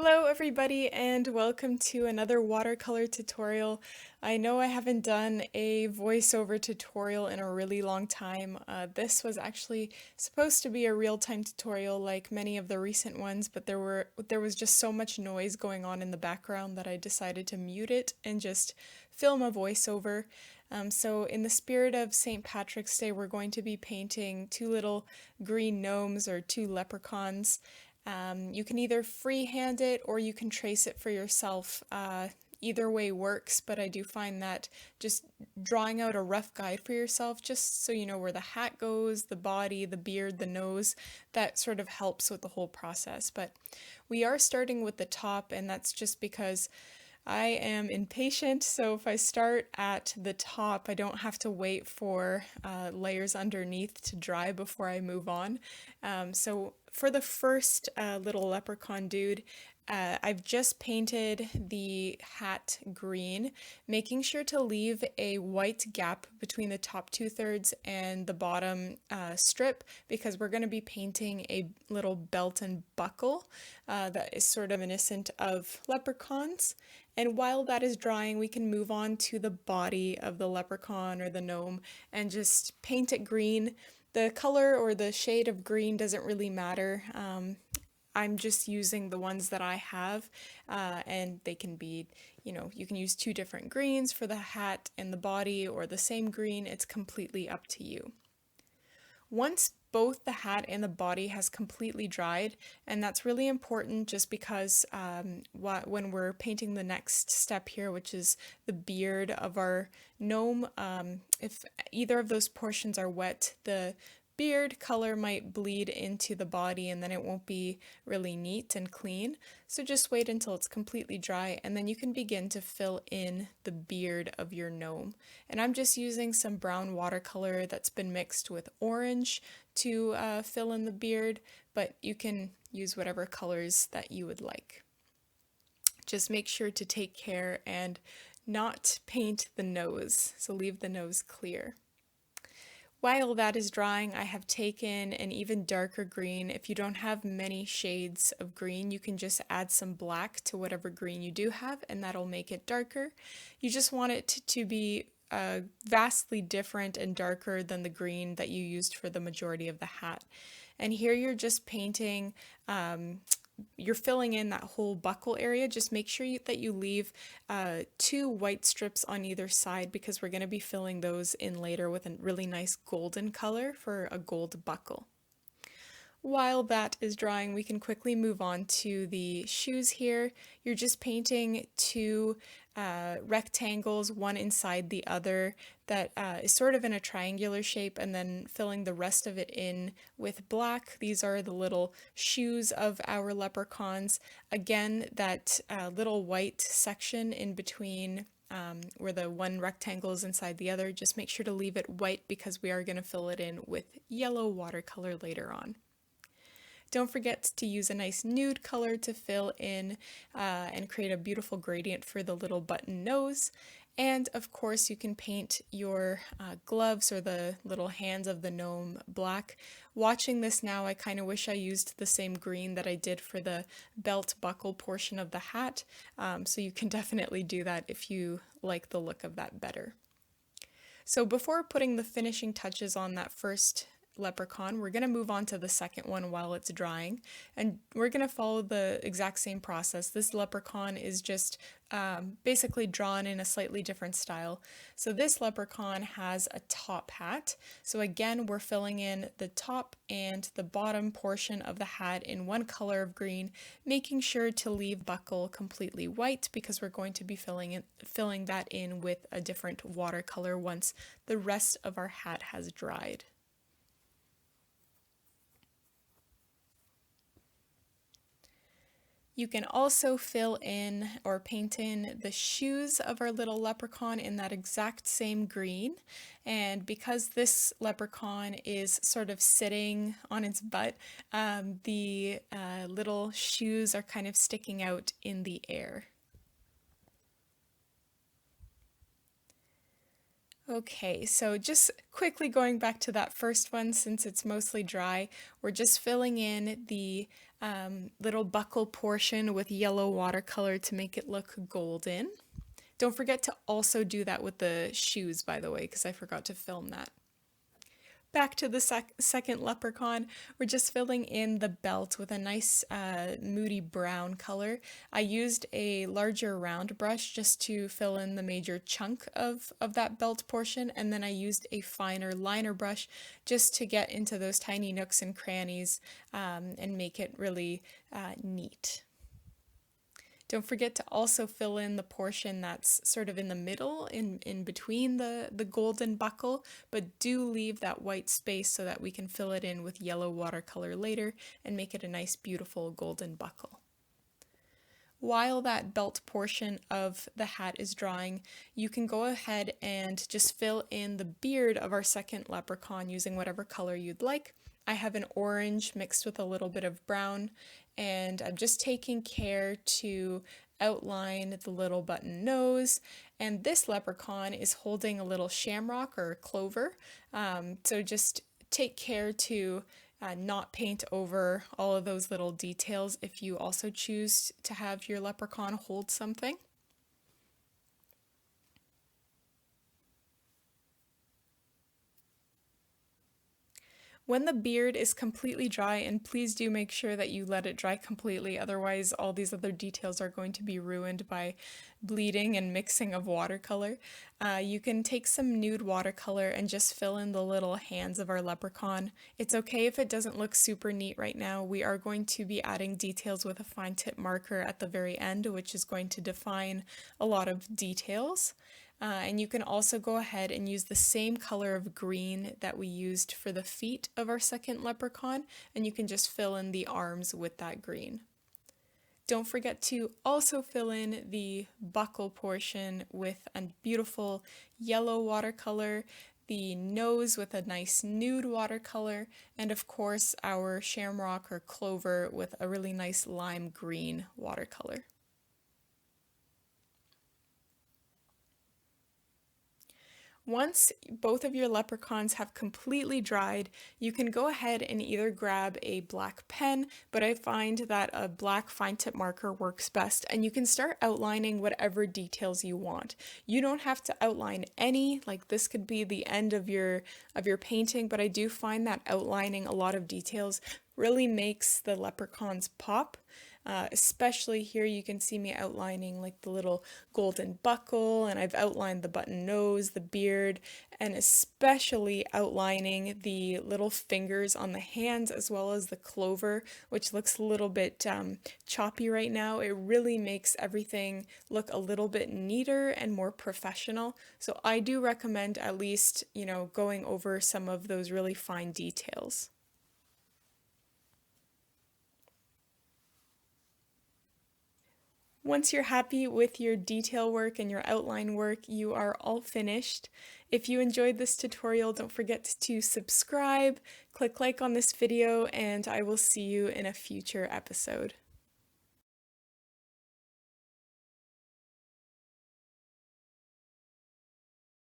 Hello everybody and welcome to another watercolor tutorial. I know I haven't done a voiceover tutorial in a really long time. This was actually supposed to be a real-time tutorial like many of the recent ones, but there was just so much noise going on in the background that I decided to mute it and just film a voiceover. So in the spirit of St. Patrick's Day, we're going to be painting two little green gnomes or two leprechauns. You can either freehand it or you can trace it for yourself. Either way works, but I do find that just drawing out a rough guide for yourself, just so you know where the hat goes, the body, the beard, the nose, that sort of helps with the whole process. But we are starting with the top, and that's just because I am impatient, so if I start at the top, I don't have to wait for layers underneath to dry before I move on. So for the first little leprechaun dude, I've just painted the hat green, making sure to leave a white gap between the top 2/3 and the bottom strip, because we're going to be painting a little belt and buckle that is sort of reminiscent of leprechauns. And while that is drying, we can move on to the body of the leprechaun or the gnome and just paint it green. The color or the shade of green doesn't really matter. I'm just using the ones that I have, and they can be, you can use two different greens for the hat and the body, or the same green. It's completely up to you. Once both the hat and the body has completely dried, and that's really important just because when we're painting the next step here, which is the beard of our gnome, if either of those portions are wet, the beard color might bleed into the body and then it won't be really neat and clean. So just wait until it's completely dry and then you can begin to fill in the beard of your gnome. And I'm just using some brown watercolor that's been mixed with orange to fill in the beard, but you can use whatever colors that you would like. Just make sure to take care and not paint the nose, so leave the nose clear. While that is drying, I have taken an even darker green. If you don't have many shades of green, you can just add some black to whatever green you do have, and that'll make it darker. You just want it to be vastly different and darker than the green that you used for the majority of the hat. And here you're just painting, you're filling in that whole buckle area. Just make sure that you leave two white strips on either side, because we're going to be filling those in later with a really nice golden color for a gold buckle. While that is drying, we can quickly move on to the shoes here. You're just painting two rectangles, one inside the other, that is sort of in a triangular shape, and then filling the rest of it in with black. These are the little shoes of our leprechauns. Again, that little white section in between where the one rectangle is inside the other, just make sure to leave it white because we are going to fill it in with yellow watercolor later on. Don't forget to use a nice nude color to fill in and create a beautiful gradient for the little button nose. And of course you can paint your gloves or the little hands of the gnome black. Watching this now, I kind of wish I used the same green that I did for the belt buckle portion of the hat. So you can definitely do that if you like the look of that better. So before putting the finishing touches on that first leprechaun, we're going to move on to the second one while it's drying, and we're going to follow the exact same process. This leprechaun is just basically drawn in a slightly different style. So this leprechaun has a top hat, so again we're filling in the top and the bottom portion of the hat in one color of green, making sure to leave buckle completely white because we're going to be filling that in with a different watercolor once the rest of our hat has dried. You can also fill in or paint in the shoes of our little leprechaun in that exact same green. And because this leprechaun is sort of sitting on its butt, the little shoes are kind of sticking out in the air. Okay, so just quickly going back to that first one, since it's mostly dry, we're just filling in the little buckle portion with yellow watercolor to make it look golden. Don't forget to also do that with the shoes, by the way, because I forgot to film that. Back to the second leprechaun, we're just filling in the belt with a nice moody brown color. I used a larger round brush just to fill in the major chunk of that belt portion, and then I used a finer liner brush just to get into those tiny nooks and crannies and make it really neat. Don't forget to also fill in the portion that's sort of in the middle, in between the golden buckle, but do leave that white space so that we can fill it in with yellow watercolor later and make it a nice, beautiful golden buckle. While that belt portion of the hat is drying, you can go ahead and just fill in the beard of our second leprechaun using whatever color you'd like. I have an orange mixed with a little bit of brown, and I'm just taking care to outline the little button nose. And this leprechaun is holding a little shamrock or clover, so just take care to not paint over all of those little details if you also choose to have your leprechaun hold something. When the beard is completely dry, and please do make sure that you let it dry completely, otherwise all these other details are going to be ruined by bleeding and mixing of watercolor. You can take some nude watercolor and just fill in the little hands of our leprechaun. It's okay if it doesn't look super neat right now. We are going to be adding details with a fine tip marker at the very end, which is going to define a lot of details. And you can also go ahead and use the same color of green that we used for the feet of our second leprechaun, and you can just fill in the arms with that green. Don't forget to also fill in the buckle portion with a beautiful yellow watercolor, the nose with a nice nude watercolor, and of course our shamrock or clover with a really nice lime green watercolor. Once both of your leprechauns have completely dried, you can go ahead and either grab a black pen, but I find that a black fine tip marker works best, and you can start outlining whatever details you want. You don't have to outline any, like this could be the end of your painting, but I do find that outlining a lot of details really makes the leprechauns pop. Especially here you can see me outlining like the little golden buckle, and I've outlined the button nose, the beard, and especially outlining the little fingers on the hands as well as the clover, which looks a little bit choppy right now. It really makes everything look a little bit neater and more professional. So I do recommend at least, going over some of those really fine details. Once you're happy with your detail work and your outline work, you are all finished. If you enjoyed this tutorial, don't forget to subscribe, click like on this video, and I will see you in a future episode.